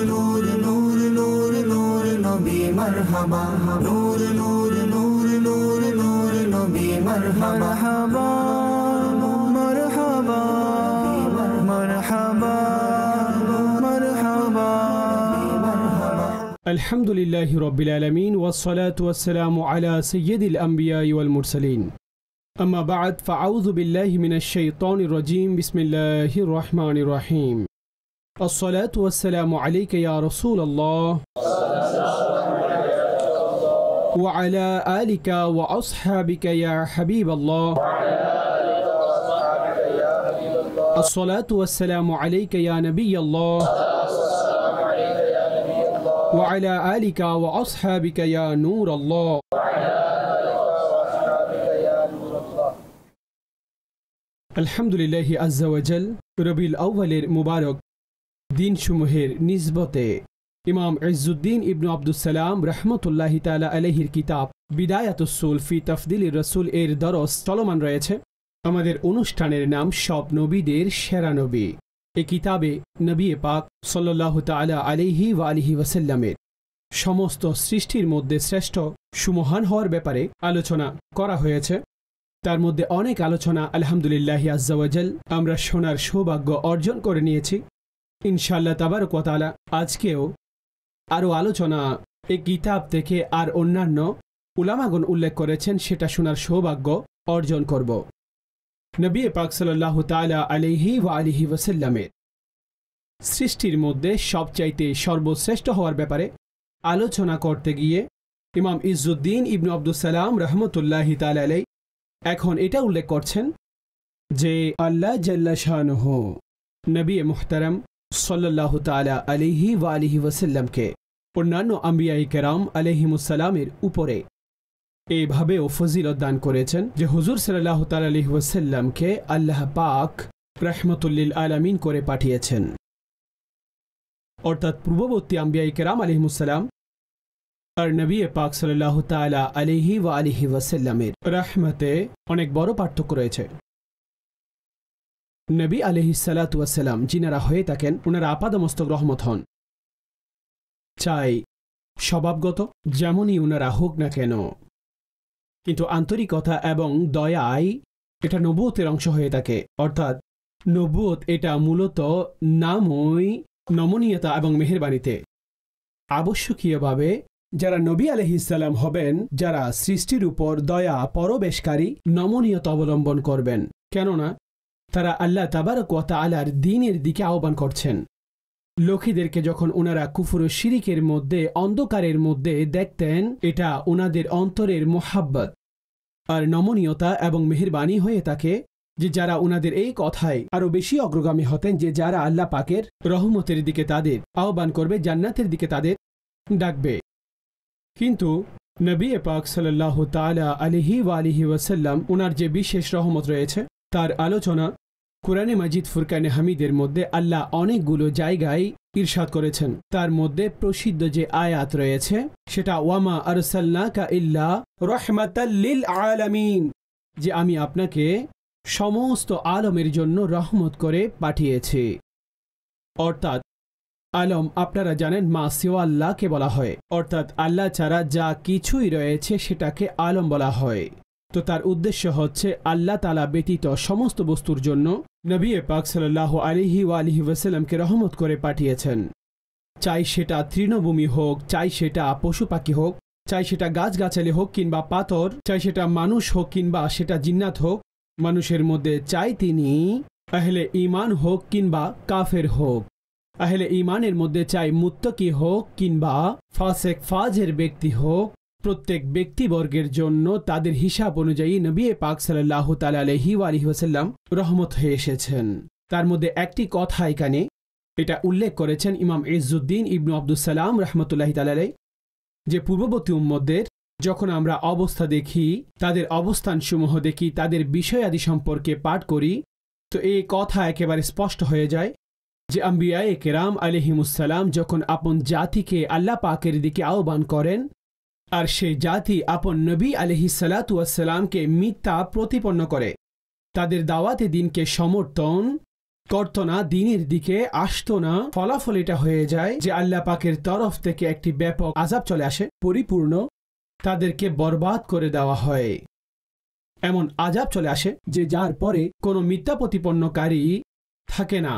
नूर नूर नूर नूर नबी मरहबा नूर नूर नूर नूर नूर नबी मरहबा मरहबा मरहबा मरहबा अल्हम्दुलिल्लाहि रब्बिल आलमीन वस्सलातु वस्सलामु अला सय्यिदिल अंबिया'i वल मुरसलीन अम्मा बाद फ़अऊज़ु बिल्लाहि मिनश शैतानिर रजीम बिस्मिल्लाहिर रहमानिर रहीम अस्सलातु वस्सलामु अलैका या रसूलल्लाह व अला आलिका व अस्हाबिका या हबीबल्लाह अस्सलातु वस्सलामु अलैका या नबियल्लाह व अला आलिका व अस्हाबिका या नूरल्लाह। अल्हम्दुलिल्लाहि अज़्ज़ा व जल रबीउल अव्वलेर मुबारक दिनসমূহের निस्बते इमाम इज़्ज़ुद्दीन इब्न अब्दुस्सालाम रहमतुल्लाहि ताआला अलैहिर किताब बिदायातुस्सूल फी तफदिलिर रसूल এর দরস চলমান রয়েছে। আমাদের অনুষ্ঠানের নাম সব নবীদের সেরা নবী। এই কিতাবে নবী পাক সাল্লাল্লাহু তাআলা আলাইহি ওয়া আলিহি ওয়াসাল্লামের সমস্ত সৃষ্টির মধ্যে শ্রেষ্ঠ সুমহান হওয়ার ব্যাপারে আলোচনা করা হয়েছে। তার মধ্যে অনেক আলোচনা আলহামদুলিল্লাহ আজ্জা ওয়া জাল আমরা শোনার সৌভাগ্য অর্জন করে নিয়েছি। ইনশাআল্লাহ তাবারক ওয়া তাআলা আজকেও আরও আলোচনা এই কিতাব থেকে আর অন্যান্য উলামাগণ উল্লেখ করেছেন সেটা শোনার সৌভাগ্য অর্জন করব। নবী পাক সাল্লাল্লাহু তাআলা আলাইহি ওয়া আলিহি ওয়াসাল্লামের সৃষ্টির মধ্যে সবচাইতে সর্বশ্রেষ্ঠ হওয়ার ব্যাপারে আলোচনা করতে গিয়ে ইমাম ইজ্জুদ্দীন ইবনু আব্দুসসালাম রহমতুল্লাহি তাআলা আলাইহি এখন এটা উল্লেখ করছেন যে আল্লাহ জাল্লা শানুহু নবী মুহতারাম সাল্লাল্লাহু তাআলা আলাইহি ওয়া আলিহি ওয়াসাল্লামকে অন্যান্য আম্বিয়ায়ে কেরাম আলাইহিমুসসালামের উপরে এইভাবেও ফজিলত দান করেছেন যে হুজুর সাল্লাল্লাহু তাআলা আলাইহি ওয়াসাল্লামকে আল্লাহ পাক রাহমাতুল আলামিন করে পাঠিয়েছেন। অর্থাৎ পূর্ববর্তী আম্বিয়ায়ে কেরাম আলাইহিমুসসালাম আর নবী পাক সাল্লাল্লাহু তাআলা আলাইহি ওয়া আলিহি ওয়াসাল্লামের রহমতে অনেক বড় পার্থক্য রয়েছে। নবী আলাইহিস সালাতু ওয়াস সালাম যিনারা হয়ে থাকেন ওনারা আপাদমস্তক রহমত হন, চাই স্বভাবগত যেমনই ওনারা হোক না কেন, কিন্তু আন্তরিকতা এবং দয়ায় এটা নবুয়তের অংশ হয়ে থাকে। অর্থাৎ নবুয়ত এটা মূলত নামই নমনীয়তা এবং মেহেরবানিতে। আবশ্যকীয়ভাবে যারা নবী আলাইহিস সালাম হবেন যারা সৃষ্টির উপর দয়া পরবেশকারী নমনীয়তা অবলম্বন করবেন, কেননা তারা আল্লাহ তাবারক ওয়া তাআলার দ্বীনের দিকে আহ্বান করছেন। লোকেদেরকে যখন ওনারা কুফর ও শিরিকের মধ্যে অন্ধকারের মধ্যে দেখতেন এটা ওনাদের অন্তরের মোহাব্বত আর নমনীয়তা এবং মেহেরবানি হয়ে থাকে যে যারা ওনাদের এই কথায় আরও বেশি অগ্রগামী হতেন যে যারা আল্লাহ পাকের রহমতের দিকে তাদের আহ্বান করবে, জান্নাতের দিকে তাদের ডাকবে। কিন্তু নবী পাক সাল্লাল্লাহু তাআলা আলাইহি ওয়া আলিহি ওয়াসাল্লাম ওনার যে বিশেষ রহমত রয়েছে তার আলোচনা কুরআনে মাজিদ ফুরকানে হামিদের মধ্যে আল্লাহ অনেকগুলো জায়গায় ইরশাদ করেছেন। তার মধ্যে প্রসিদ্ধ যে আয়াত রয়েছে সেটা ওয়ামা আরসালনাকা ইল্লা রাহমাতাল লিল আলামিন, যে আমি আপনাকে সমস্ত আলমের জন্য রহমত করে পাঠিয়েছি। অর্থাৎ আলম আপনারা জানেন মা সিওয়া আল্লাহকে বলা হয়, অর্থাৎ আল্লাহ ছাড়া যা কিছুই রয়েছে সেটাকে আলম বলা হয়। তো তার উদ্দেশ্য হচ্ছে আল্লাহ তাআলা ব্যতীত সমস্ত বস্তুর জন্য নবী পাক সাল্লাল্লাহু আলাইহি ওয়া আলিহি ওয়াসাল্লামকে রহমত করে পাঠিয়েছেন। চাই সেটা তৃণভূমি হোক, চাই সেটা পশু পাখি হোক, চাই সেটা গাছগাছালি হোক কিংবা পাথর, চাই সেটা মানুষ হোক কিংবা সেটা জিন্নাত হোক, মানুষের মধ্যে চাই তিনি আহলে ঈমান হোক কিংবা কাফের হোক, আহলে ঈমানের মধ্যে চাই মুত্তাকি হোক কিংবা ফাসেক ফাজের ব্যক্তি হোক, প্রত্যেক ব্যক্তিবর্গের জন্য তাদের হিসাব অনুযায়ী নবী পাক সাল্লাল্লাহু তাআলা আলাইহি ওয়া আলিহি ওয়াসাল্লাম রহমত হয়ে এসেছেন। তার মধ্যে একটি কথা এখানে এটা উল্লেখ করেছেন ইমাম ইজ্জুদ্দীন ইবনু আব্দুসসালাম রাহমাতুল্লাহি তাআলা আলাইহি যে পূর্ববর্তী উম্মতদের যখন আমরা অবস্থা দেখি, তাদের অবস্থানসমূহ দেখি, তাদের বিষয়াদি সম্পর্কে পাঠ করি, তো এই কথা একেবারে স্পষ্ট হয়ে যায় যে আম্বিয়ায়ে কেরাম আলাইহিমুসসালাম যখন আপন জাতিকে আল্লাহ পাকের দিকে আহ্বান করেন আর সেই জাতি আপন নবী আলাইহিস সালাতু ওয়াস সালামকে মিথ্যা প্রতিপন্ন করে, তাদের দাওয়াতে দিনকে সমর্থন করতো না, দিনের দিকে আসতো না, ফলাফল এটা হয়ে যায় যে আল্লাহ পাকের তরফ থেকে একটি ব্যাপক আযাব চলে আসে, পরিপূর্ণ তাদেরকে বরবাদ করে দেওয়া হয়। এমন আযাব চলে আসে যে যার পরে কোনো মিথ্যা প্রতিপন্নকারী থাকে না।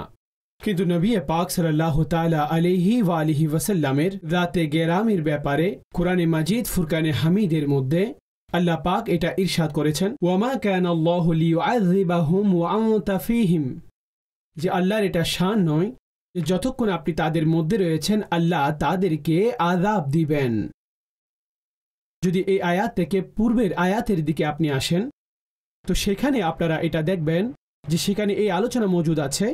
কিন্তু নবী পাক সাল্লাল্লাহু তাআলা আলাইহি ওয়া আলিহি ওয়াসাল্লামের রাতে গেরামের ব্যাপারে কুরআনে মাজিদ ফুরকানে হামিদের মধ্যে আল্লাহ পাক এটা ইরশাদ করেছেন, ওয়ামা কানাল্লাহু লিয়ুআযিবাহুম ওয়া আনতা ফীহিম, যে আল্লাহর এটা শান নয় যে যতক্ষণ আপনি তাদের মধ্যে রয়েছেন আল্লাহ তাদেরকে আযাব দিবেন। যদি এই আয়াত থেকে পূর্বের আয়াতের দিকে আপনি আসেন তো সেখানে আপনারা এটা দেখবেন যে সেখানে এই আলোচনা মজুদ আছে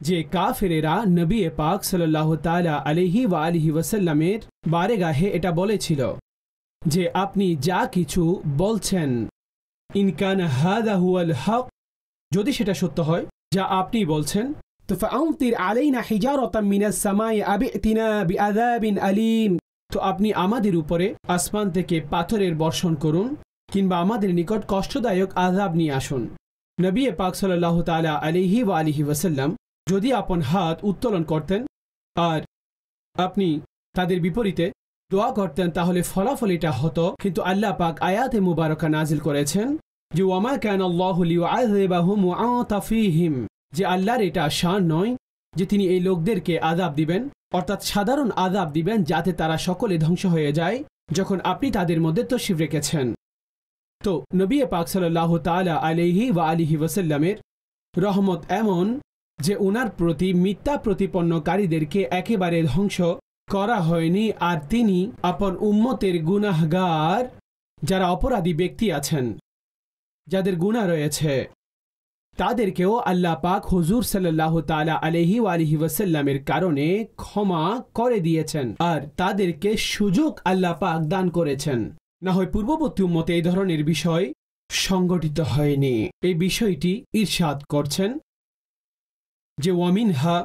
যে কাফেরেরা নবী পাক সাল্লাল্লাহু তাআলা আলাইহি ওয়া আলিহি ওয়াসাল্লামের বারেগাহে এটা বলেছিল যে আপনি যা কিছু বলছেন ইন কানা হাযা হুয়াল হক, যদি সেটা সত্য হয় যা আপনি বলছেন, তো ফাআমতির আলাইনা হিজারাতাম মিনাস সামাই আবিতিনা বিআযাবিন আলীম, তো আপনি আমাদের উপরে আসমান থেকে পাথরের বর্ষণ করুন কিংবা আমাদের নিকট কষ্টদায়ক আযাব নিয়ে আসুন। নবী পাক সাল্লাল্লাহু তাআলা আলাইহি ওয়া আলিহি ওয়াসাল্লাম যদি আপন হাত উত্তোলন করতেন আর আপনি তাদের বিপরীতে দোয়া করতেন তাহলে ফলাফল এটা হতো। কিন্তু আল্লাহ পাক আয়াতে মুবারকা নাজিল করেছেন যে ওয়ামা কানাল্লাহু লিয়ুআযিবাহুম ওয়া আনতা ফীহিম, যে আল্লাহর এটা শান নয় যে তিনি এই লোকদেরকে আযাব দিবেন, অর্থাৎ সাধারণ আযাব দিবেন যাতে তারা সকলে ধ্বংস হয়ে যায় যখন আপনি তাদের মধ্যে তশরিফ রেখেছেন। তো নবী পাক সাল্লাল্লাহু তাআলা আলাইহি ওয়া আলিহি ওয়াসাল্লামের রহমত এমন যে উনার প্রতি মিথ্যা প্রতিপন্নকারীদেরকে একেবারে ধ্বংস করা হয়নি, আর তিনি আপন উম্মতের গুনাহগার যারা অপরাধী ব্যক্তি আছেন, যাদের গুনাহ রয়েছে, তাদেরকেও আল্লাহ পাক হুজুর সাল্লাল্লাহু তাআলা আলাইহি ওয়া আলিহি ওয়াসাল্লামের কারণে ক্ষমা করে দিয়েছেন আর তাদেরকে সুযোগ আল্লাহ পাক দান করেছেন। না হয় পূর্ববর্তী উম্মতে এই ধরনের বিষয় সংগঠিত হয়নি। এই বিষয়টি ইরশাদ করছেন যে ওয়ামিনহা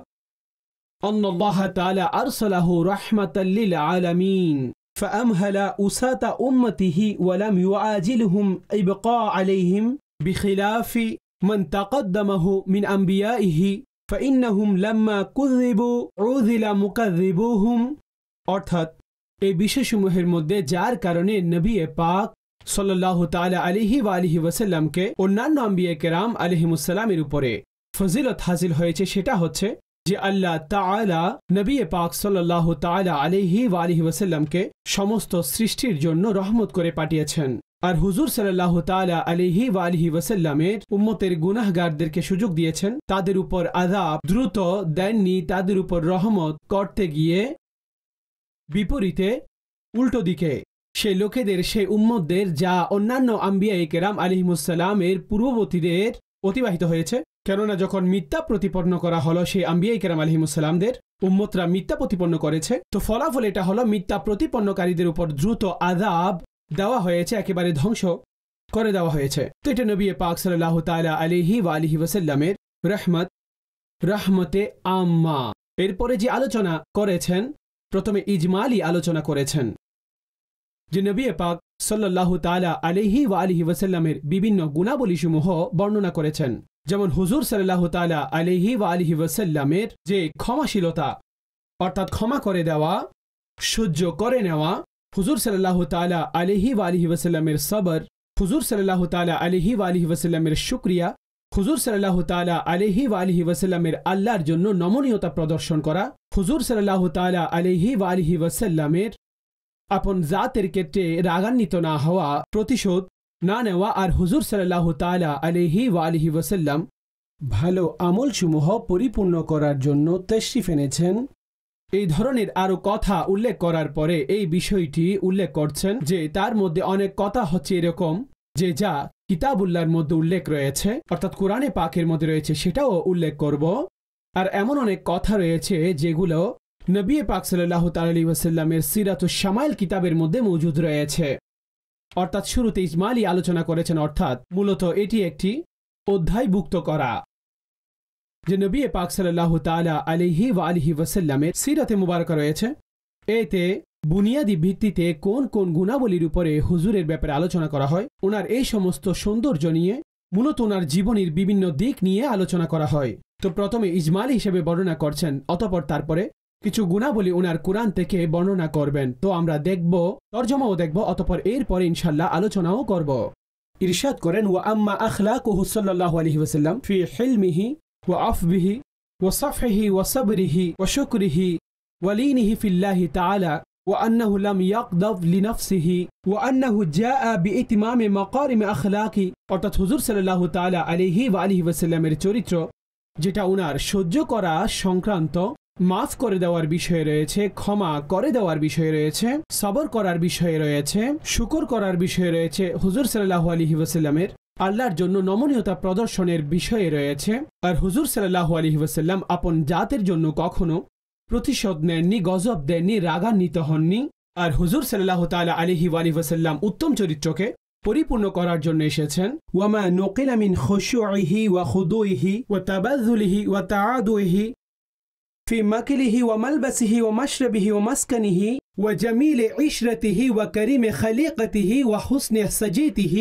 আন্নাল্লাহ তাআলা আরসালাহু রাহমাতাল লিল আলামিন ফাআমহালা উসাতা উম্মতিহি ওয়া লাম ইউআজিলহুম ইবকা আলাইহিম বিখিলাফি মান তাকদ্দামাহু মিন আম্বিয়াইহি ফাইন্নাহুম লাম্মা কুযিবু উযিলা মুকাযযিবুহুম, অর্থাৎ এই বিষয়সমূহের মধ্যে যার কারণে নবী পাক সাল্লাল্লাহু তাআলা আলাইহি ওয়া আলিহি ওয়াসাল্লামকে অন্যান্য আম্বিয়া কেরাম আলাইহিমুস সালামের উপরে ফজিলত হাসিল হয়েছে সেটা হচ্ছে যে আল্লাহ তাআলা নবী পাক সাল্লাল্লাহু তাআলা আলাইহি ওয়া আলিহি ওয়াসাল্লামকে সমস্ত সৃষ্টির জন্য রহমত করে পাঠিয়েছেন। আর হুজুর সাল্লাল্লাহু তাআলা আলাইহি ওয়া আলিহি ওয়াসাল্লামের উম্মতের গুনাহগারদেরকে সুযোগ দিয়েছেন, তাদের উপর আযাব দ্রুত দেননি, তাদের উপর রহমত করতে গিয়ে বিপরীতে উল্টো দিকে সেই লোকেদের সেই উম্মতদের যা অন্যান্য আম্বিয়া কেরাম আলাইহিমুস সালামের পূর্ববর্তীদের অতিবাহিত হয়েছে। কেননা যখন মিথ্যা প্রতিপন্ন করা হলো সেই আম্বিয়া কেরাম আলাইহিমুস সালামদের উম্মতরা মিথ্যা প্রতিপন্ন করেছে, তো ফলাফল এটা হলো মিথ্যা প্রতিপন্নকারীদের উপর দ্রুত আযাব দেওয়া হয়েছে, একেবারে ধ্বংস করে দেওয়া হয়েছে। তো এটা নবী পাক সাল্লাল্লাহু তাআলা আলাইহি ওয়া আলিহি ওয়াসাল্লামের রহমতে আম্মা। এরপরে যে আলোচনা করেছেন, প্রথমে ইজমালি আলোচনা করেছেন যে নবী পাক সাল্লাল্লাহু তাআলা আলাইহি ওয়া আলিহি ওয়াসাল্লামের বিভিন্ন গুণাবলীসমূহ বর্ণনা করেছেন, যেমন হুজুর সাল্লাল্লাহু তাআলা আলাইহি ওয়া আলিহি ওয়াসাল্লামের যে ক্ষমাশীলতা, অর্থাৎ ক্ষমা করে দেওয়া, সহ্য করে নেওয়া, হুজুর সাল্লাল্লাহু তাআলা আলাইহি ওয়া আলিহি ওয়াসাল্লামের সবর, হুজুর সাল্লাল্লাহু তাআলা আলাইহি ওয়া আলিহি ওয়াসাল্লামের শুকরিয়া, হুজুর সাল্লাল্লাহু তাআলা আলাইহি ওয়া আলিহি ওয়াসাল্লামের আল্লাহর জন্য নমনীয়তা প্রদর্শন করা, হুজুর সাল্লাল্লাহু তাআলা আলাইহি ওয়া আলিহি ওয়াসাল্লামের আপন জাতের ক্ষেত্রে রাগান্বিত না হওয়া, প্রতিশোধ না নেওয়া, আর হুজুর সাল্লাল্লাহু তাআলা আলাইহি ওয়া আলিহি ওয়াসাল্লাম ভালো আমলসমূহ পরিপূর্ণ করার জন্য তশরিফ এনেছেন। এই ধরনের আরো কথা উল্লেখ করার পরে এই বিষয়টি উল্লেখ করছেন যে তার মধ্যে অনেক কথা হচ্ছে এরকম যে যা কিতাবুল্লাহর মধ্যে উল্লেখ রয়েছে, অর্থাৎ কোরআনে পাকের মধ্যে রয়েছে, সেটাও উল্লেখ করব। আর এমন অনেক কথা রয়েছে যেগুলো নবী পাক সাল্লাল্লাহু তাআলা আলাইহি ওয়াসাল্লামের সিরাতুশ শামাইল কিতাবের মধ্যে মজুদ রয়েছে। অর্থাৎ শুরুতে ইজমালি আলোচনা করেছেন, অর্থাৎ মূলত এটি একটি অধ্যায়ভুক্ত করা যে নবী পাক সাল্লাল্লাহু তাআলা আলাইহি ওয়া আলিহি ওয়াসাল্লামের সিরাতে মুবারকা রয়েছে। এতে বুনিয়াদি ভিত্তিতে কোন কোন গুণাবলীর উপরে হুজুরের ব্যাপারে আলোচনা করা হয়, ওনার এই সমস্ত সৌন্দর্য নিয়ে, মূলত ওনার জীবনের বিভিন্ন দিক নিয়ে আলোচনা করা হয়। তো প্রথমে ইজমাল হিসেবে বর্ণনা করছেন, অতঃপর তারপরে কিছু গুণাবলী ওনার কুরআন থেকে বর্ণনা করবেন। তো আমরা দেখব, তরজমাও দেখব, অতঃপর এরপরে ইনশাআল্লাহ আলোচনাও করব। ইরশাদ করেন, ওয়া আম্মা আখলাকুহু সাল্লাল্লাহু আলাইহি ওয়াসাল্লাম ফি হিলমিহি ওয়া আফবিহি ওয়া সাফহিহি ওয়া সাবরিহি ওয়া শুকরিহি ওয়া লিনিহি ফিল্লাহি তাআলা ওয়া আন্নাহু লাম ইয়াকদাব লিনাফসিহি ওয়া আন্নাহু জাআ বিইতমামি মাকারিমি আখলাকি, অর্থাৎ হুজুর সাল্লাল্লাহু তাআলা আলাইহি ওয়া আলিহি ওয়াসাল্লামের চরিত্র যেটা উনার সহ্য করা সংক্রান্ত, মাফ করে দেওয়ার বিষয়ে রয়েছে, ক্ষমা করে দেওয়ার বিষয়ে রয়েছে, সবর করার বিষয়ে রয়েছে, শুকর করার বিষয়ে রয়েছে, হুজুর সাল্লাল্লাহু আলাইহি ওয়াসাল্লামের আল্লাহর জন্য নমনীয়তা প্রদর্শনের বিষয়ে রয়েছে। আর হুজুর সাল্লাল্লাহু আলাইহি ওয়াসাল্লাম আপন জাতের জন্য কখনো প্রতিশোধ নেননি, গজব দেননি, রাগান্বিত হননি। আর হুজুর সাল্লাল্লাহু তাআলা আলাইহি ওয়াসাল্লাম উত্তম চরিত্রকে পরিপূর্ণ করার জন্য এসেছেন। ওয়ামা নুকিলা মিন খুশুইহি ওয়া খুদুইহি ওয়া তাবাযযুলিহি ওয়া তাআদুহি في ماكله وملبسه ومشربه ومسكنه وجميل عشرته وكريم خليقته وحسن سجيته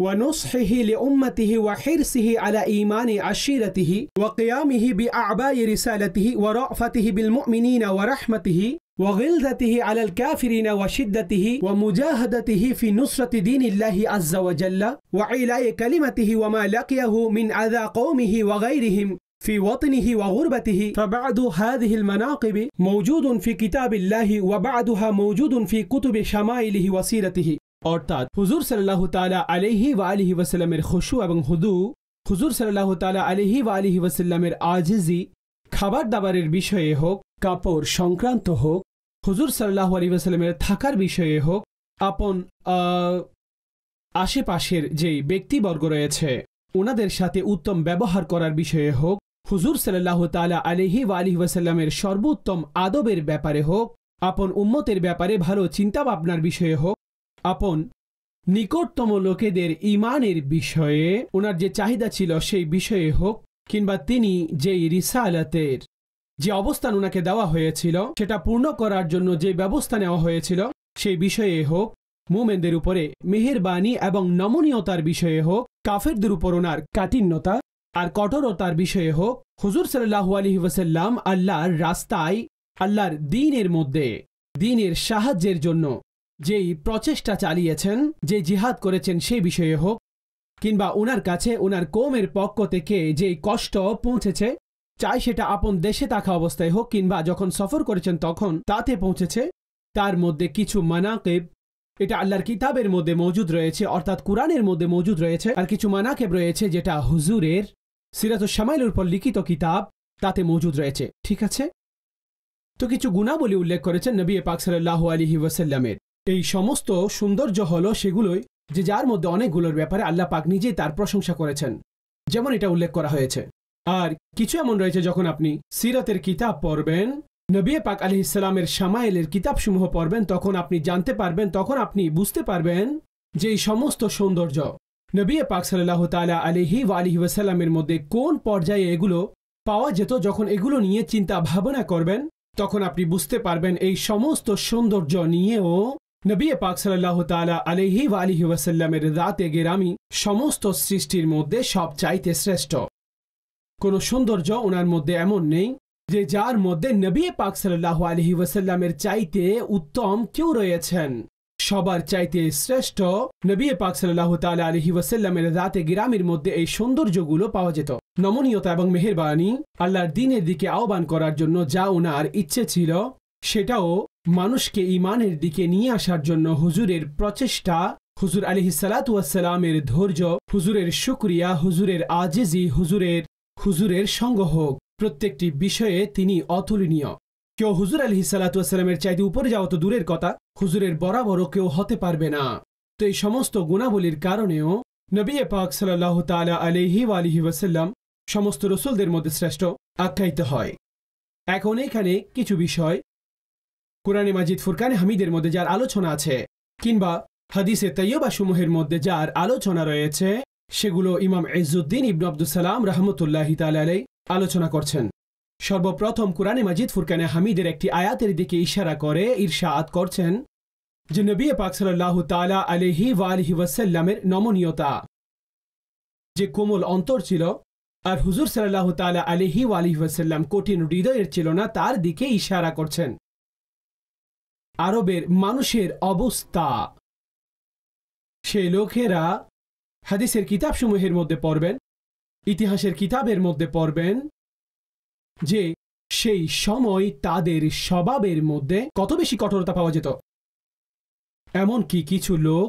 ونصحه لأمته وحرصه على إيمان عشيرته وقيامه بأعباء رسالته ورأفته بالمؤمنين ورحمته وغلظته على الكافرين وشدته ومجاهدته في نصرة دين الله عز وجل وعلاء كلمته وما لقيه من أذى قومه وغيرهم في وطنه وغربته، فبعد هذه المناقب موجود في كتاب الله وبعدها موجود في كتب شمائله وسيرته। অর্থাৎ হুজুর সাল্লাল্লাহু তাআলা আলাইহি ওয়া আলিহি ওয়াসাল্লামের খুশু এবং হুদু, হুজুর সাল্লাল্লাহু তাআলা আলাইহি ওয়া আলিহি ওয়াসাল্লামের আজিজি, খাবার দাবারের বিষয়ে হোক, কাপড় সংক্রান্ত হোক, হুজুর সাল্লাল্লাহু আলাইহি ওয়াসাল্লামের থাকার বিষয়ে হোক, আপন আশেপাশের যেই ব্যক্তিবর্গ রয়েছে ওনাদের সাথে উত্তম ব্যবহার করার বিষয়ে হোক, হুজুর সাল্লাল্লাহু তাআলা আলাইহি ওয়া আলিহি ওয়াসাল্লামের সর্বোত্তম আদবের ব্যাপারে হোক, আপন উম্মতের ব্যাপারে ভালো চিন্তা ভাবনার বিষয়ে হোক, আপন নিকটতম লোকেদের ঈমানের বিষয়ে ওনার যে চাহিদা ছিল সেই বিষয়ে হোক, কিংবা তিনি যেই রিসালাতের যে অবস্থান ওনাকে দেওয়া হয়েছিল সেটা পূর্ণ করার জন্য যে ব্যবস্থা নেওয়া হয়েছিল সেই বিষয়ে হোক, মুমিনদের উপরে মেহেরবানি এবং নমনীয়তার বিষয়ে হোক, কাফেরদের উপর ওনার কাঠিন্যতা আর কঠোরতার বিষয়ে হোক, হুজুর সাল্লাল্লাহু আলাইহি ওয়াসাল্লাম আল্লাহর রাস্তায়, আল্লাহর দ্বীনের মধ্যে দ্বীনের সাহায্যের জন্য যেই প্রচেষ্টা চালিয়েছেন, যে জিহাদ করেছেন সেই বিষয়ে হোক, কিংবা ওনার কাছে ওনার কওমের পক্ষ থেকে যেই কষ্ট পৌঁছেছে, চাই সেটা আপন দেশে থাকা অবস্থায় হোক কিংবা যখন সফর করেছেন তখন তাতে পৌঁছেছে, তার মধ্যে কিছু মানাকিব এটা আল্লাহর কিতাবের মধ্যে মজুদ রয়েছে, অর্থাৎ কুরআনের মধ্যে মজুদ রয়েছে। আর কিছু মানাকিব রয়েছে যেটা হুজুরের সিরাতুশ শামাইলের উপর লিখিত কিতাব তাতে মজুদ রয়েছে। ঠিক আছে, তো কিছু গুণাবলী উল্লেখ করেছেন নবী পাক সাল্লাল্লাহু আলাইহি ওয়াসাল্লামের। এই সমস্ত সৌন্দর্য হলো সেগুলোই যে যার মধ্যে অনেকগুলোর ব্যাপারে আল্লাহ পাক নিজেই তার প্রশংসা করেছেন, যেমন এটা উল্লেখ করা হয়েছে। আর কিছু এমন রয়েছে যখন আপনি সিরাতের কিতাব পড়বেন, নবী পাক আলাইহিস সালামের শামাইলের কিতাবসমূহ পড়বেন, তখন আপনি জানতে পারবেন, তখন আপনি বুঝতে পারবেন যে এই সমস্ত সৌন্দর্য নবী পাক সাল্লাল্লাহু তাআলা আলাইহি ওয়া আলিহি ওয়াসাল্লামের মধ্যে কোন পর্যায়ে এগুলো পাওয়া যেত। যখন এগুলো নিয়ে চিন্তা ভাবনা করবেন তখন আপনি বুঝতে পারবেন এই সমস্ত সৌন্দর্য নিয়েও নবী পাক সাল্লাল্লাহু তাআলা আলাইহি ওয়া আলিহি ওয়াসাল্লামের যাতে গেরামি সমস্ত সৃষ্টির মধ্যে সবচাইতে শ্রেষ্ঠ। কোনো সৌন্দর্য ওনার মধ্যে এমন নেই যে যার মধ্যে নবী পাক সাল্লাল্লাহু আলাইহি ওয়াসাল্লামের চাইতে উত্তম কেউ রয়েছেন। সবার চাইতে শ্রেষ্ঠ নবী পাক সাল্লাল্লাহু তাআলা আলাইহি ওয়াসাল্লামের যাতে গেরামির মধ্যে এই সৌন্দর্যগুলো পাওয়া যেত। নমনীয়তা এবং মেহেরবানি, আল্লাহর দ্বীনের দিকে আহ্বান করার জন্য যা ওনার ইচ্ছে ছিল সেটাও মানুষকে ঈমানের দিকে নিয়ে আসার জন্য হুজুরের প্রচেষ্টা, হুজুর আলাইহিস সালাতু ওয়াস সালামের ধৈর্য, হুজুরের শুকরিয়া, হুজুরের আজিজি, হুজুরের সঙ্গ হোক, প্রত্যেকটি বিষয়ে তিনি অতুলনীয়। কেউ হুজুর আলাইহিস সালাতু ওয়াস সালামের চাইতে উপরে যাওয়া তো দূরের কথা, হুজুরের বরাবরও কেউ হতে পারবে না। তো এই সমস্ত গুণাবলীর কারণেও নবী পাক সাল্লাল্লাহু তাআলা আলাইহি ওয়া আলিহি ওয়াসাল্লাম সমস্ত রাসূলদের মধ্যে শ্রেষ্ঠ আখ্যায়িত হয়। এখন এখানে কিছু বিষয় কুরআনে মাজিদ ফুরকানে হামিদের মধ্যে যার আলোচনা আছে কিংবা হাদিসে তাইয়্যিবা সমূহের মধ্যে যার আলোচনা রয়েছে সেগুলো ইমাম ইজ্জুদ্দিন ইবনে আব্দুস সালাম রাহমাতুল্লাহি তাআলা আলাইহি আলোচনা করছেন। সর্বপ্রথম কুরআনে মাজিদ ফুরকানে হামিদের একটি আয়াতের দিকে ইশারা করে ইরশাদ করছেন যে নবী পাক সাল্লাল্লাহু তাআলা আলাইহি ওয়া আলিহি ওয়াসাল্লামের নমনীয়তা, যে কোমল অন্তর ছিল আর হুজুর সাল্লাল্লাহু তাআলা আলাইহি ওয়া আলিহি ওয়াসাল্লাম কঠিন হৃদয়ের ছিল না, তার দিকে ইশারা করছেন। আরবের মানুষের অবস্থা, সে লোকেরা হাদিসের কিতাবসমূহের মধ্যে পড়বেন, ইতিহাসের কিতাবের মধ্যে পড়বেন যে সেই সময় তাদের স্বভাবের মধ্যে কত বেশি কঠোরতা পাওয়া যেত। এমনকি কিছু লোক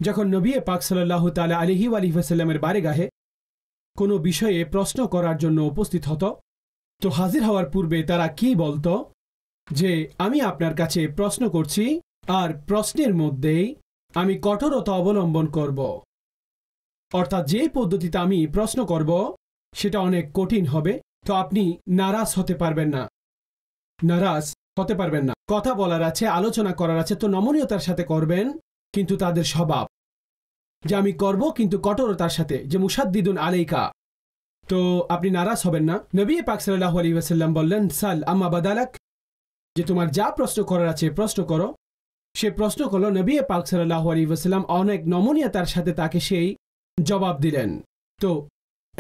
যখন নবী পাক সাল্লাল্লাহু তাআলা আলাইহি ওয়া আলিহি ওয়াসাল্লামের বারেগাহে কোনো বিষয়ে প্রশ্ন করার জন্য উপস্থিত হতো, তো হাজির হওয়ার পূর্বে তারা কি বলতো যে আমি আপনার কাছে প্রশ্ন করছি, আর প্রশ্নের মধ্যেই আমি কঠোরতা অবলম্বন করব। অর্থাৎ যে পদ্ধতিতে আমি প্রশ্ন করব সেটা অনেক কঠিন হবে, তো আপনি নারাজ হতে পারবেন না, নারাজ হতে পারবেন না। কথা বলার আছে, আলোচনা করার আছে, তো নমনীয়তার সাথে করবেন। কিন্তু তাদের স্বভাব যে আমি করব কিন্তু কঠোরতার সাথে, যে মুসাদ্দিদুন আলাইকা, তো আপনি নারাজ হবেন না। নবী পাক সাল্লাল্লাহু আলাইহি ওয়াসাল্লাম বললেন, সাল আম্মা বাদালাক, যে তোমার যা প্রশ্ন করার আছে প্রশ্ন করো। সে প্রশ্ন করলো, নবী পাক সাল্লাল্লাহু আলাইহি ওয়াসাল্লাম অনেক নমনীয়তার সাথে তাকে সেই জবাব দিলেন। তো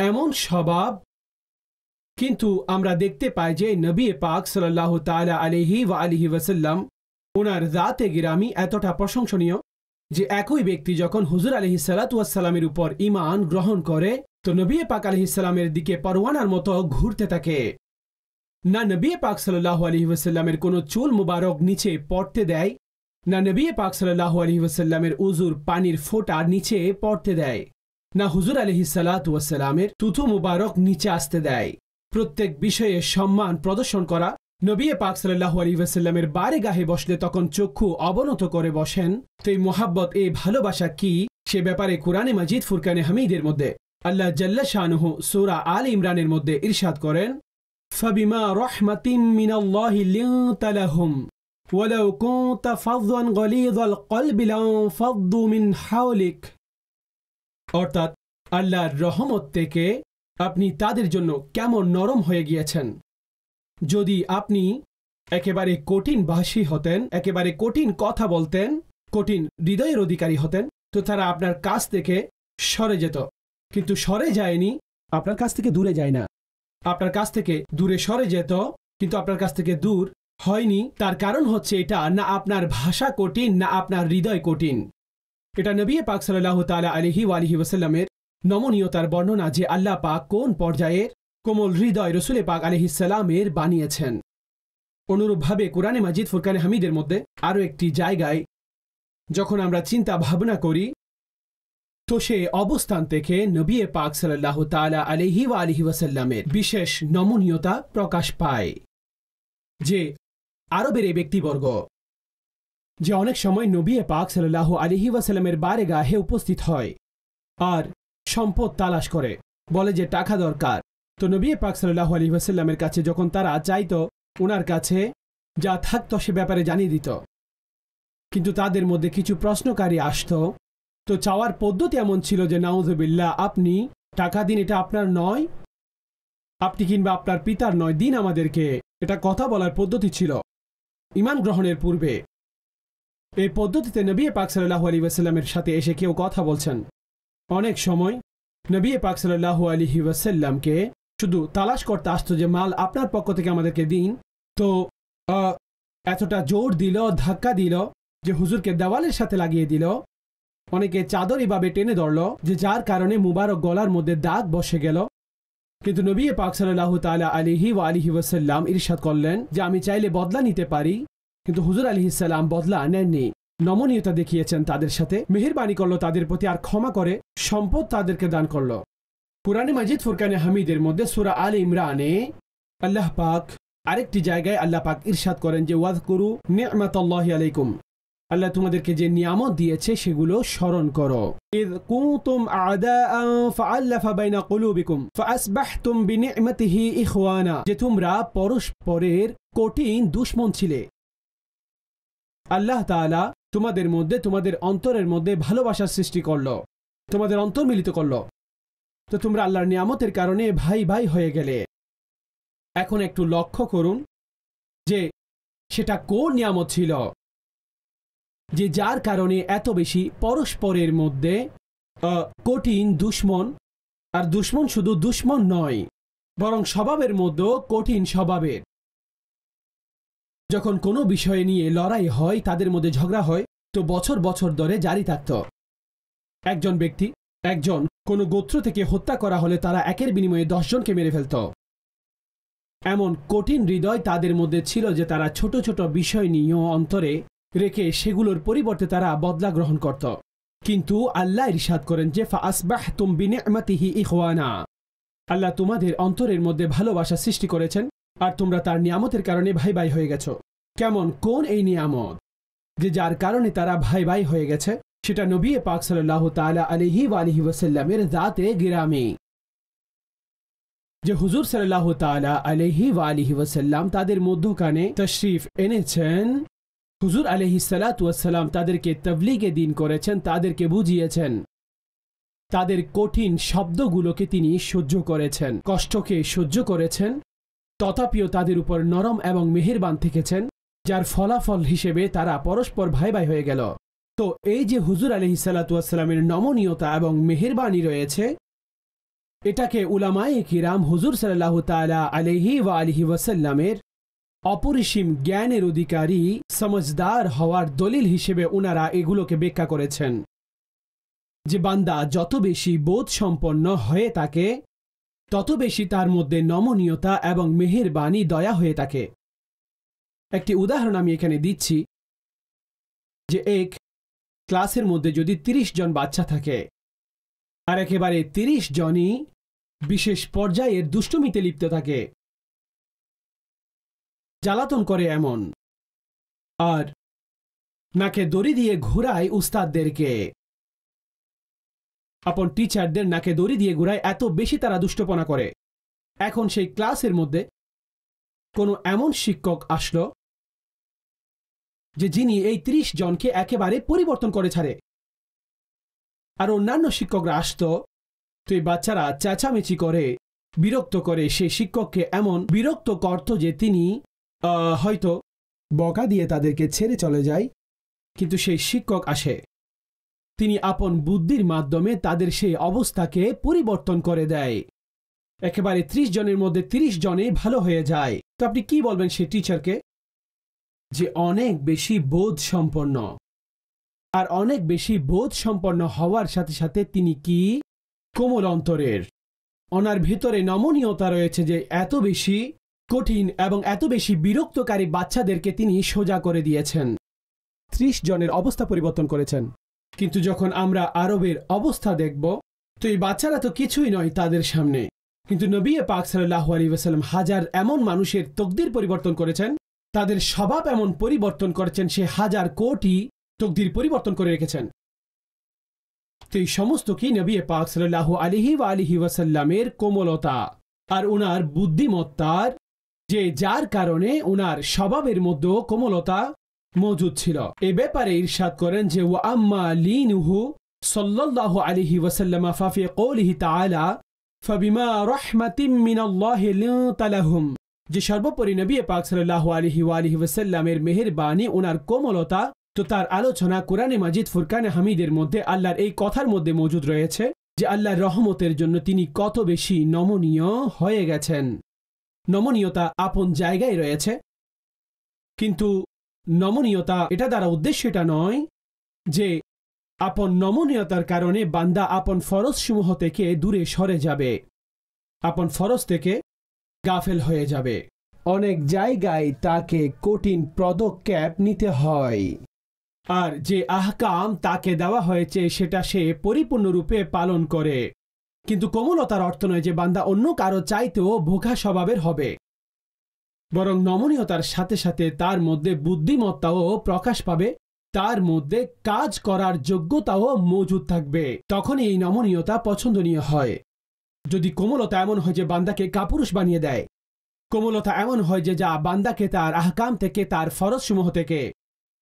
এমন স্বভাব কিন্তু আমরা দেখতে পাই যে নবী পাক সাল্লাল্লাহু তাআলা আলাইহি ওয়া আলিহি ওয়াসাল্লাম ওনার জাতে গিরামি এতটা প্রশংসনীয় যে একই ব্যক্তি যখন হুজুর আলাইহিস সালাতু ওয়াস সালামের উপর ঈমান গ্রহণ করে, তো নবী পাক আলাইহিস সালামের দিকে পরওয়ানার মতো ঘুরতে থাকে। না নবী পাক সাল্লাল্লাহু আলাইহি ওয়াসাল্লামের কোনো চুল মুবারক নিচে পড়তে দেয়, না নবী পাক সাল্লাল্লাহু আলাইহি ওয়াসাল্লামের উজুর পানির ফোঁটা নিচে পড়তে দেয়, না হুজুর আলাইহিস সালাতু ওয়াস সালামের থুথু মুবারক নিচে আসতে দেয়। প্রত্যেক বিষয়ে সম্মান প্রদর্শন করা। নবী পাক সাল্লাল্লাহু আলাইহি ওয়াসাল্লামের বারেগাহে বসলে তখন চক্ষু অবনত করে বসেন। তো এই মোহাব্বত, এই ভালোবাসা কি, সে ব্যাপারে কুরআনে মাজিদ ফুরকানে হামিদের মধ্যে আল্লাহ জাল্লা শানুহু সূরা আল ইমরানের মধ্যে ইরশাদ করেন, ফাবিমা রাহমাতিম মিনাল্লাহি লিনতা লাহুম ওয়ালাউ কুনতা ফাযযান গালিযাল কলবি লানফাদ্দু মিন হাওলিক। অর্থাৎ আল্লাহর রহমত থেকে আপনি তাদের জন্য কেমন নরম হয়ে গিয়েছেন। যদি আপনি একেবারে কঠিন ভাষী হতেন, একেবারে কঠিন কথা বলতেন, কঠিন হৃদয়ের অধিকারী হতেন, তো তারা আপনার কাছ থেকে সরে যেত। কিন্তু সরে যায়নি, আপনার কাছ থেকে দূরে যায় না, আপনার কাছ থেকে দূরে সরে যেত, কিন্তু আপনার কাছ থেকে দূর হয়নি। তার কারণ হচ্ছে এটা, না আপনার ভাষা কঠিন, না আপনার হৃদয় কঠিন। এটা নবী পাক সাল্লাল্লাহু তাআলা আলাইহি ওয়া আলিহি ওয়াসাল্লামের নমনীয়তার বর্ণনা যে আল্লাহ পাক কোন পর্যায়ের কোমল হৃদয় রাসূল পাক আলাইহিস সালামের বানিয়েছেন। অনুরূপভাবে কুরআনে মাজিদ ফুরকানে হামিদের মধ্যে আরও একটি জায়গায় যখন আমরা চিন্তা ভাবনা করি, তো সে অবস্থান থেকে নবী পাক সাল্লাল্লাহু তাআলা আলাইহি ওয়া আলিহি ওয়াসাল্লামের বিশেষ নমনীয়তা প্রকাশ পায়। যে আরবের এই ব্যক্তিবর্গ যে অনেক সময় নবী পাক সাল্লাল্লাহু আলাইহি ওয়াসাল্লামের বারেগাহে উপস্থিত হয় আর সম্পদ তালাশ করে, বলে যে টাকা দরকার। তো নবী পাক সাল্লাল্লাহু আলাইহি ওয়াসাল্লামের কাছে যখন তারা চাইতো, ওনার কাছে যা থাকতো সে ব্যাপারে জানিয়ে দিত। কিন্তু তাদের মধ্যে কিছু প্রশ্নকারী আসতো, তো চাওয়ার পদ্ধতি এমন ছিল যে নাউযুবিল্লাহ, আপনি টাকা দিন, এটা আপনার নয়, আপনি কিংবা আপনার পিতার নয়, দিন আমাদেরকে। এটা কথা বলার পদ্ধতি ছিল ঈমান গ্রহণের পূর্বে। এই পদ্ধতিতে নবী পাক সাল্লাল্লাহু আলাইহি ওয়াসাল্লামের সাথে এসে কেউ কথা বলছেন, অনেক সময় নবী পাক সাল্লাল্লাহু আলাইহি ওয়াসাল্লামকে শুধু তালাশ করতে আসতো যে মাল আপনার পক্ষ থেকে আমাদেরকে দিন। তো এতটা জোর দিল, ধাক্কা দিল যে হুজুরকে দেওয়ালের সাথে লাগিয়ে দিল। অনেকে চাদর এভাবে টেনে ধরল যে যার কারণে মুবারক গলার মধ্যে দাগ বসে গেল। কিন্তু নবী পাক সাল্লাল্লাহু তাআলা আলাইহি ওয়া আলিহি ওয়াসাল্লাম ইরশাদ করলেন যে আমি চাইলে বদলা নিতে পারি। কিন্তু হুজুর আলাইহিস সালাম বদলা নেননি, নমনীয়তা দেখিয়েছেন তাদের সাথে, মেহেরবানি করলো তাদের প্রতি, আর ক্ষমা করে সম্পদ তাদেরকে দান করল। কুরআনে মাজিদ ফুরকানে হামিদের মধ্যে সূরা আল ইমরানে আল্লাহ পাক আরেকটি জায়গায় আল্লাহ পাক ইরশাদ করেন যে ওয়াযকুরু নি'মাতাল্লাহি আলাইকুম, আল্লাহ তোমাদেরকে যে নিয়ামত দিয়েছে সেগুলো স্মরণ করো। ইয কুনতুম আ'দাআন ফাআল্লাফা বাইনা কুলুবিকুম ফাআসবাহতুম বিনি'মাতিহি ইখওয়ানা, যে তোমরা পরস্পরের কঠিন দুশমন ছিলে, আল্লাহ তাআলা তোমাদের মধ্যে, তোমাদের অন্তরের মধ্যে ভালোবাসার সৃষ্টি করলো, তোমাদের অন্তর মিলিত করলো, তো তোমরা আল্লাহর নিয়ামতের কারণে ভাই ভাই হয়ে গেলে। এখন একটু লক্ষ্য করুন যে সেটা কোন নিয়ামত ছিল যে যার কারণে এত বেশি পরস্পরের মধ্যে কঠিন দুশমন আর দুশ্মন শুধু দুশ্মন নয়, বরং স্বভাবের মধ্যেও কঠিন স্বভাবের। যখন কোনো বিষয় নিয়ে লড়াই হয়, তাদের মধ্যে ঝগড়া হয়, তো বছর বছর ধরে জারি থাকত। একজন ব্যক্তি, একজন কোনো গোত্র থেকে হত্যা করা হলে তারা একের বিনিময়ে 10 জনকে মেরে ফেলত। এমন কঠিন হৃদয় তাদের মধ্যে ছিল যে তারা ছোট ছোট বিষয় নিয়েও অন্তরে রেখে সেগুলোর পরিবর্তে তারা বদলা গ্রহণ করত। কিন্তু আল্লাহ ইরশাদ করেন যে ফাআসবাহতুম বিনি'মাতিহি ইখওয়ানা, আল্লাহ তোমাদের অন্তরের মধ্যে ভালোবাসা সৃষ্টি করেছেন আর তোমরা তার নিয়ামতের কারণে ভাই ভাই হয়ে গেছো। কেমন, কোন এই নিয়ামত যে যার কারণে তারা ভাই ভাই হয়ে গেছে? সেটা নবী পাক সাল্লাল্লাহু তাআলা আলাইহি ওয়া আলিহি ওয়াসাল্লামের জাতে গিরামে, যে হুজুর সাল্লাল্লাহু তাআলা আলাইহি ওয়া আলিহি ওয়াসাল্লাম তাদের মধ্যখানে তশরিফ এনেছেন। হুজুর আলাইহিস সালাতু ওয়াস সালাম তাদেরকে তাবলীগে দ্বীন করেছেন, তাদেরকে বুঝিয়েছেন, তাদের কঠিন শব্দগুলোকে তিনি সহ্য করেছেন, কষ্টকে সহ্য করেছেন, তথাপিও তাদের উপর নরম এবং মেহেরবান থেকেছেন, যার ফলাফল হিসেবে তারা পরস্পর ভাই ভাই হয়ে গেল। তো এই যে হুজুর আলাইহিস সালাতু ওয়াস সালামের নমনীয়তা এবং মেহেরবানি রয়েছে, এটাকে উলামায়ে কিরাম হুজুর সাল্লাল্লাহু তাআলা আলাইহি ওয়া আলিহি ওয়াসাল্লামের অপরিসীম জ্ঞানের অধিকারী, সমজদার হওয়ার দলিল হিসেবে ওনারা এগুলোকে ব্যাখ্যা করেছেন যে বান্দা যত বেশি বোধ সম্পন্ন হয়ে থাকে তত বেশি তার মধ্যে নমনীয়তা এবং মেহেরবানি, দয়া হয়ে থাকে। একটি উদাহরণ আমি এখানে দিচ্ছি যে এক ক্লাসের মধ্যে যদি 30 জন বাচ্চা থাকে আর একেবারে 30 জনই বিশেষ পর্যায়ের দুষ্টুমিতে লিপ্ত থাকে, জ্বালাতন করে এমন, আর নাকে দড়ি দিয়ে ঘুরায় উস্তাদদেরকে, আপন টিচারদের নাকে দড়ি দিয়ে ঘুরায়, এত বেশি তারা দুষ্টপনা করে। এখন সেই ক্লাসের মধ্যে কোনো এমন শিক্ষক আসলো যে যিনি এই 30 জনকে একেবারে পরিবর্তন করে ছাড়ে, আর অন্যান্য শিক্ষকরা আসতো, তো এই বাচ্চারা চেঁচামেচি করে, বিরক্ত করে, সেই শিক্ষককে এমন বিরক্ত করত যে তিনি হয়তো বকা দিয়ে তাদেরকে ছেড়ে চলে যায়। কিন্তু সেই শিক্ষক আসে, তিনি আপন বুদ্ধির মাধ্যমে তাদের সেই অবস্থাকে পরিবর্তন করে দেয়, একেবারে 30 জনের মধ্যে 30 জনে ভালো হয়ে যায়। তো আপনি কি বলবেন সেই টিচারকে? যে অনেক বেশি বোধ সম্পন্ন, আর অনেক বেশি বোধ সম্পন্ন হওয়ার সাথে সাথে তিনি কি কোমল অন্তরের, ওনার ভিতরে নমনীয়তা রয়েছে যে এত বেশি কঠিন এবং এত বেশি বিরক্তকারী বাচ্চাদেরকে তিনি সোজা করে দিয়েছেন, 30 জনের অবস্থা পরিবর্তন করেছেন। কিন্তু যখন আমরা আরবের অবস্থা দেখব, তো এই বাচ্চারা তো কিছুই নয় তাদের সামনে, কিন্তু নবী পাক সাল্লাল্লাহু আলাইহি ওয়াসাল্লাম হাজার এমন মানুষের তকদির পরিবর্তন করেছেন, তাদের স্বভাব এমন পরিবর্তন করেছেন, সে হাজার কোটি তকদির পরিবর্তন করে রেখেছেন। তো এই সমস্ত কি নবী পাক সাল্লাল্লাহু আলাইহি ওয়া আলিহি ওয়াসাল্লামের কোমলতা আর ওনার বুদ্ধিমত্তার, যে যার কারণে ওনার স্বভাবের মধ্যে কোমলতা মজুদ ছিল। এ ব্যাপারে ইরশাদ করেন যে ওয়া আম্মা লিনুহু সাল্লাল্লাহু আলাইহি ওয়াসাল্লাম ফাফি কওলিহি তাআলা ফাবিমা রাহমাতিম মিনাল্লাহি লিনতা লাহুম, যে সর্বোপরি নবী পাক সাল্লাল্লাহু আলাইহি ওয়া আলিহি ওয়াসাল্লামের মেহেরবানি, ওনার কোমলতা, তো তার আলোচনা কোরআনে মাজিদ ফুরকানে হামিদের মধ্যে আল্লাহর এই কথার মধ্যে মজুদ রয়েছে যে আল্লাহর রহমতের জন্য তিনি কত বেশি নমনীয় হয়ে গেছেন। নমনীয়তা আপন জায়গায় রয়েছে, কিন্তু নমনীয়তা এটা দ্বারা উদ্দেশ্য এটা নয় যে আপন নমনীয়তার কারণে বান্দা আপন ফরজসমূহ থেকে দূরে সরে যাবে, আপন ফরজ থেকে গাফেল হয়ে যাবে। অনেক জায়গায় তাকে কঠিন পদক্ষেপ নিতে হয়, আর যে আহকাম তাকে দেওয়া হয়েছে সেটা সে পরিপূর্ণরূপে পালন করে। কিন্তু কোমলতার অর্থ নয় যে বান্দা অন্য কারো চাইতেও বোকা স্বভাবের হবে, বরং নমনীয়তার সাথে সাথে তার মধ্যে বুদ্ধিমত্তাও প্রকাশ পাবে, তার মধ্যে কাজ করার যোগ্যতাও মজুদ থাকবে। তখনই এই নমনীয়তা পছন্দনীয় হয়। যদি কোমলতা এমন হয় যে বান্দাকে কাপুরুষ বানিয়ে দেয়, কোমলতা এমন হয় যে যা বান্দাকে তার আহকাম থেকে, তার ফরজসমূহ থেকে,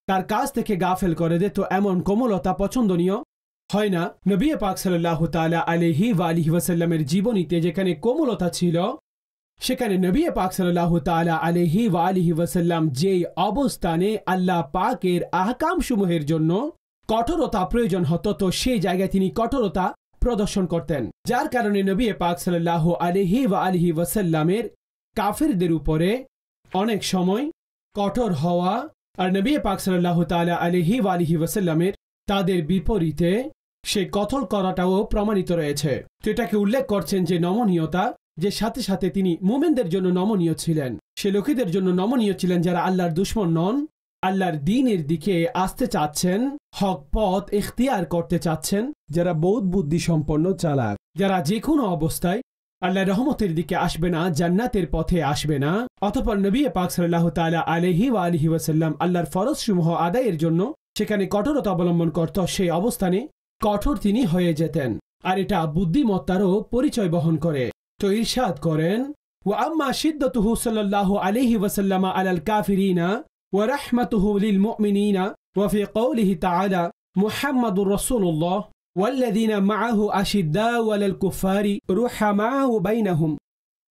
তার কাজ থেকে গাফেল করে দে, তো এমন কোমলতা পছন্দনীয় হয় না। নবী পাক সাল্লাল্লাহু তাআলা আলাইহি ওয়া আলিহি ওয়াসাল্লামের জীবনীতে যেখানে কোমলতা ছিল, সেখানে নবী পাক সাল্লাল্লাহু তাআলা আলাইহি ওয়া আলিহি ওয়াসাল্লাম যেই অবস্থানে আল্লাহ পাকের আহকাম সমূহের জন্য কঠোরতা প্রয়োজন হতো, তো সেই জায়গায় তিনি কঠোরতা প্রদর্শন করতেন, যার কারণে নবী পাক সাল্লাল্লাহু আলাইহি ওয়া আলিহি ওয়াসাল্লামের কাফিরদের উপরে অনেক সময় কঠোর হওয়া আর নবী পাক সাল্লাল্লাহু তাআলা আলাইহি ওয়া আলিহি ওয়াসাল্লামের তাদের বিপরীতে সেই কঠোর করাটাও প্রমাণিত রয়েছে। তো এটাকে উল্লেখ করছেন যে নমনীয়তা, যে সাথে সাথে তিনি মুমিনদের জন্য নমনীয় ছিলেন, সে লোকেদের জন্য নমনীয় ছিলেন যারা আল্লাহর দুশমন নন, আল্লাহর দ্বীনের দিকে আসতে চাচ্ছেন, হক পথ ইখতিয়ার করতে চাচ্ছেন, যারা বোধ বুদ্ধি সম্পন্ন চালাক, যারা যে কোনো অবস্থায় আল্লাহর রহমতের দিকে আসবে না, জান্নাতের পথে আসবে না। অতঃপর নবী পাক সাল্লাল্লাহু তাআলা আলাইহি ওয়া আলিহি ওয়াসাল্লাম আল্লাহর ফরজসমূহ আদায়ের জন্য সেখানে কঠোরতা অবলম্বন করত, সেই অবস্থানে কঠোর তিনি হয়ে যেতেন। আর এটা বুদ্ধিমত্তারও পরিচয় বহন করে। তো ইরশাদ করেন, ওয়া আম্মা শিদ্দাতুহু সাল্লাল্লাহু আলাইহি ওয়াসাল্লাম আলাল কাফিরিনা ওয়া রাহমাতুহু লিল মুমিনিনা ওয়া ফি কওলিহি তাআলা মুহাম্মাদুর রাসূলুল্লাহ ওয়াল্লাযীনা মাআহু আশিদ্দাউ আলাল কুফারি রুহামাউ বাইনাহুম।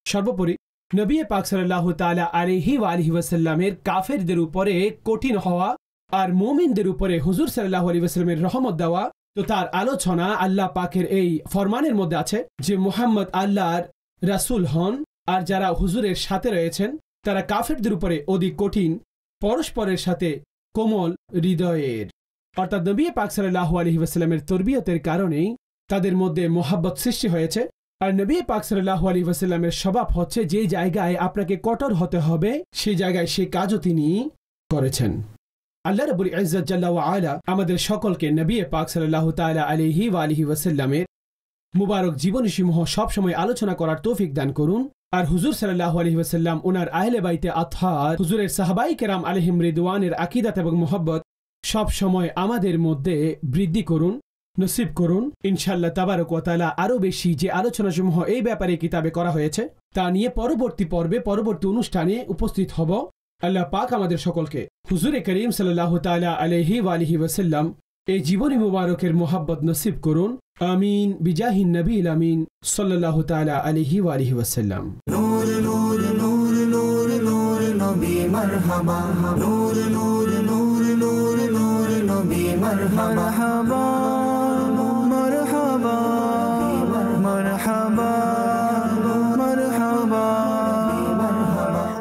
সর্বোপরি নবী পাক সাল্লাল্লাহু তাআলা আলাইহি ওয়া আলিহি ওয়াসাল্লামের কাফেরদের উপরে কঠিন হওয়া আর মুমিনদের উপরে হুজুর সাল্লাল্লাহু আলাইহি ওয়াসাল্লামের রহমত দেওয়া। তো তার আলোচনা আল্লাহ পাকের এই ফরমানের মধ্যে আছে যে মুহাম্মদ আল্লাহর রাসূল হন, আর যারা হুজুরের সাথে রয়েছেন তারা কাফেরদের উপরে অধিক কঠিন, পরস্পরের সাথে কোমল হৃদয়ের। অর্থাৎ নবী পাক সাল্লাল্লাহু আলাইহি ওয়াসাল্লামের তরবিয়তের কারণেই তাদের মধ্যে মোহাব্বত সৃষ্টি হয়েছে। আর নবী পাক সাল্লাল্লাহু আলাইহি ওয়াসাল্লামের স্বভাব হচ্ছে যে জায়গায় আপনাকে কঠোর হতে হবে সেই জায়গায় সেই কাজও তিনি করেছেন। আল্লাহ রাব্বুল ইজ্জত জাল্লা ওয়া আলা আমাদের সকলকে নবী পাক সাল্লাল্লাহু তাআলা আলাইহি ওয়া আলিহি ওয়াসাল্লামের মুবারক জীবনীসমূহ সবসময় আলোচনা করার তৌফিক দান করুন। আর হুজুর সাল্লাল্লাহু আলাইহি ওয়াসাল্লাম ওনার আহলে বাইতে আতহার হুজুরের সাহাবাই কেরাম আলাইহিম রিদওয়ানের আকীদাত এবং মুহাব্বত সব সময় আমাদের মধ্যে বৃদ্ধি করুন, নসিব করুন। ইনশাআল্লাহ তাবারক ওয়া তাআলা আরও বেশি যে আলোচনাসমূহ এই ব্যাপারে কিতাবে করা হয়েছে তা নিয়ে পরবর্তী পর্বে পরবর্তী অনুষ্ঠানে উপস্থিত হব। আল্লাহ পাক আমাদের সকলকে হুজুরে করিম সাল্লাল্লাহু তাআলা আলাইহি ওয়া আলিহি ওয়াসাল্লাম এই জীবনী মুবারকের মোহাব্বত নসিব করুন। আমিন বিজাহিন নবীল আমিন সাল্লাল্লাহু তাআলা আলাইহি ওয়া আলিহি ওয়াসাল্লাম। নূর নূর নূর নূর নূর নবী মারহাবা, নূর নূর নূর নূর নূর নবী মারহাবা।